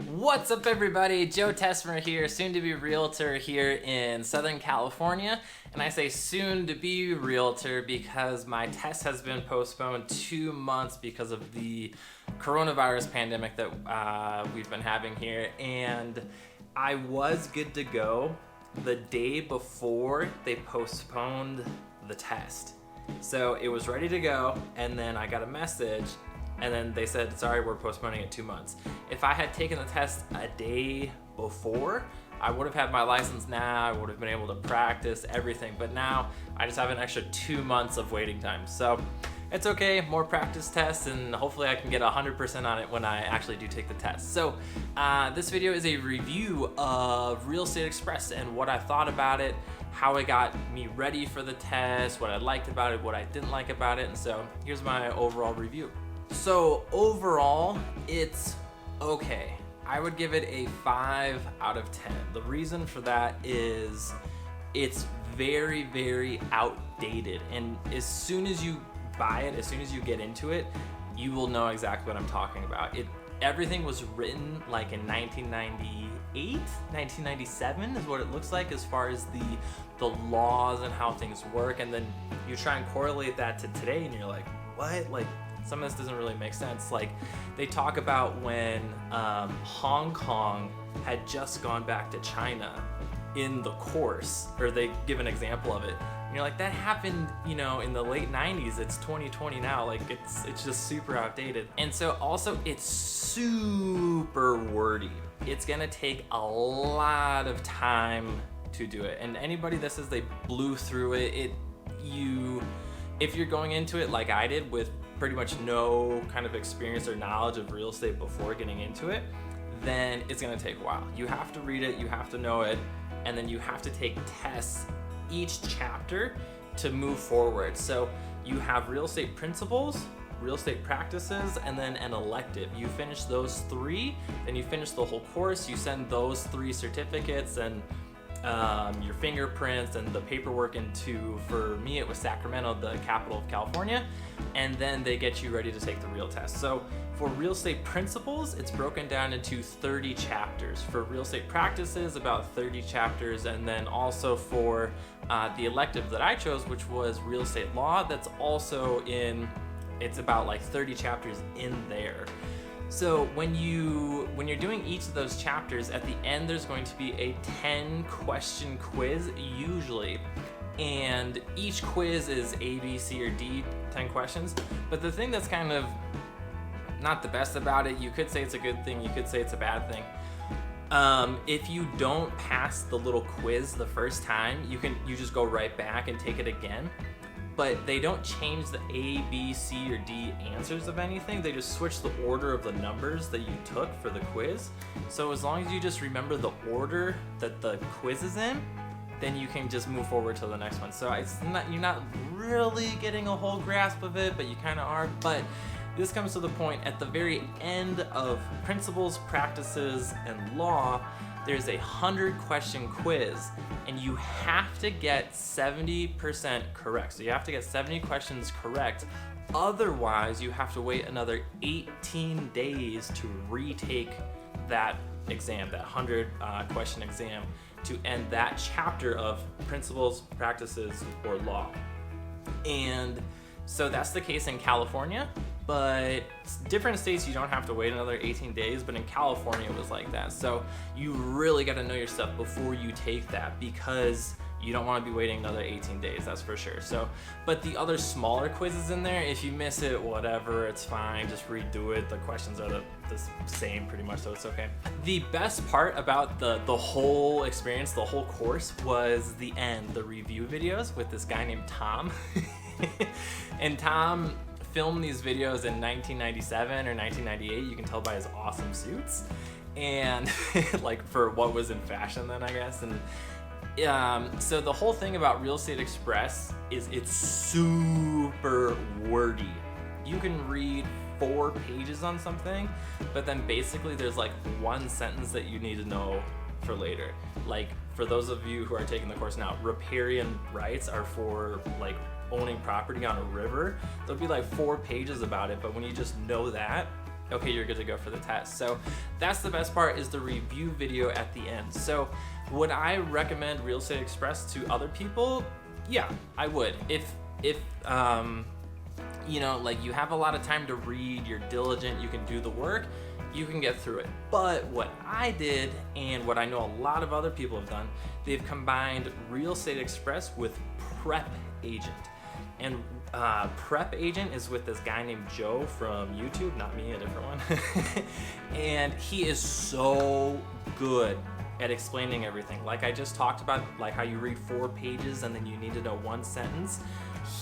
What's up, everybody? Joe Tesmer here, soon to be realtor here in Southern California. And I say soon to be realtor because my test has been postponed 2 months because of the coronavirus pandemic that we've been having here. And I was good to go the day before they postponed the test. So it was ready to go, and then I got a message, and then they said, sorry, we're postponing it 2 months. If I had taken the test a day before, I would have had my license now, I would have been able to practice everything, but now I just have an extra 2 months of waiting time. So it's okay, more practice tests, and hopefully I can get 100% on it when I actually do take the test. So this video is a review of Real Estate Express and what I thought about it, how it got me ready for the test, what I liked about it, what I didn't like about it, and so here's my overall review. So overall, it's okay. I would give it a 5 out of 10. The reason for that is it's very, very outdated, and as soon as you buy it, as soon as you get into it, you will know exactly what I'm talking about. Everything was written like in 1998, 1997 is what it looks like as far as the laws and how things work, and then you try and correlate that to today and you're like, what? Like, some of this doesn't really make sense. Like, they talk about when Hong Kong had just gone back to China in the course, or they give an example of it. And you're like, that happened, you know, in the late 90s. It's 2020 now. Like, it's just super outdated. And so also it's super wordy. It's gonna take a lot of time to do it. And anybody that says they blew through it, if you're going into it like I did with pretty much no kind of experience or knowledge of real estate before getting into it, then it's gonna take a while. You have to read it, you have to know it, and then you have to take tests each chapter to move forward. So you have real estate principles, real estate practices, and then an elective. You finish those 3, then you finish the whole course, you send those 3 certificates and your fingerprints and the paperwork into, for me it was Sacramento, the capital of California, and then they get you ready to take the real test. So for real estate principles, it's broken down into 30 chapters. For real estate practices, about 30 chapters, and then also for the elective that I chose, which was real estate law, that's also it's about like 30 chapters in there. So when you're doing each of those chapters, at the end there's going to be a 10-question quiz usually, and each quiz is A, B, C, or D, 10 questions. But the thing that's kind of not the best about it, you could say it's a good thing, you could say it's a bad thing. If you don't pass the little quiz the first time, you just go right back and take it again. But they don't change the A, B, C, or D answers of anything. They just switch the order of the numbers that you took for the quiz. So as long as you just remember the order that the quiz is in, then you can just move forward to the next one. So you're not really getting a whole grasp of it, but you kind of are. But this comes to the point at the very end of principles, practices, and law. There's a 100-question quiz, and you have to get 70% correct. So you have to get 70 questions correct. Otherwise, you have to wait another 18 days to retake that exam, that 100-question exam, to end that chapter of principles, practices, or law. And so that's the case in California. But different states, you don't have to wait another 18 days, but in California it was like that. So you really got to know your stuff before you take that, because you don't want to be waiting another 18 days, that's for sure. So, but the other smaller quizzes in there, if you miss it, whatever, it's fine, just redo it. The questions are the same pretty much, so it's okay. The best part about the whole experience, the whole course, was the end, the review videos with this guy named Tom. And Tom filmed these videos in 1997 or 1998. You can tell by his awesome suits, and like for what was in fashion then, I guess. And so the whole thing about Real Estate Express is it's super wordy. You can read 4 pages on something, but then basically there's like one sentence that you need to know for later. Like, for those of you who are taking the course now, riparian rights are for like owning property on a river. There'll be like 4 pages about it, but when you just know that, okay, you're good to go for the test. So that's the best part, is the review video at the end. So would I recommend Real Estate Express to other people? Yeah, I would. If you know, like, you have a lot of time to read, you're diligent, you can do the work, you can get through it. But what I did, and what I know a lot of other people have done, they've combined Real Estate Express with Prep Agent. And Prep Agent is with this guy named Joe from YouTube, not me, a different one. And he is so good at explaining everything. Like I just talked about, like how you read 4 pages and then you need to know 1 sentence.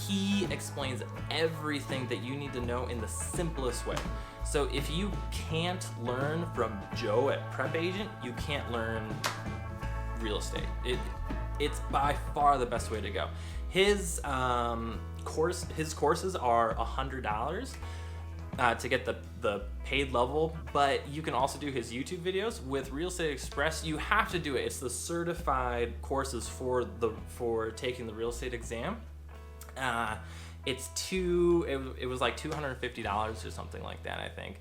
He explains everything that you need to know in the simplest way. So if you can't learn from Joe at Prep Agent, you can't learn real estate. It's by far the best way to go. His courses are $100 to get the paid level, but you can also do his YouTube videos. With Real Estate Express, you have to do it. It's the certified courses for taking the real estate exam. It was like $250 or something like that, I think.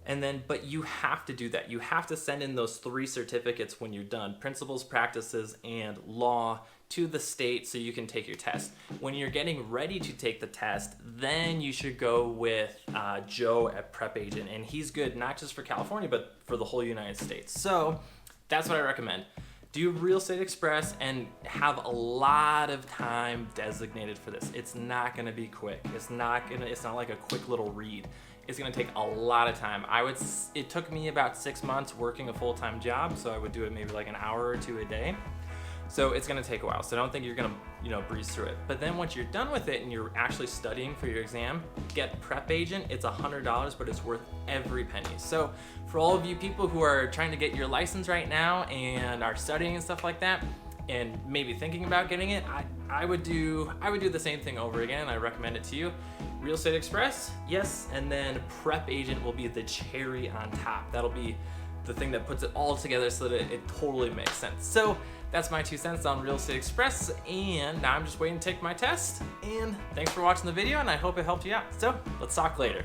And then, but you have to do that. You have to send in those 3 certificates when you're done: principles, practices, and law, to the state so you can take your test. When you're getting ready to take the test, then you should go with Joe at Prep Agent. And he's good not just for California, but for the whole United States. So that's what I recommend. Do Real Estate Express and have a lot of time designated for this. It's not gonna be quick. It's not like a quick little read. It's gonna take a lot of time. It took me about 6 months working a full-time job, so I would do it maybe like an hour or 2 a day. So it's gonna take a while. So I don't think you're gonna, breeze through it. But then once you're done with it and you're actually studying for your exam, get Prep Agent. It's $100, but it's worth every penny. So for all of you people who are trying to get your license right now and are studying and stuff like that, and maybe thinking about getting it, I would do the same thing over again. I recommend it to you. Real Estate Express, yes, and then Prep Agent will be the cherry on top. That'll be the thing that puts it all together so that it totally makes sense. So that's my 2 cents on Real Estate Express, and now I'm just waiting to take my test. And thanks for watching the video, and I hope it helped you out. So let's talk later.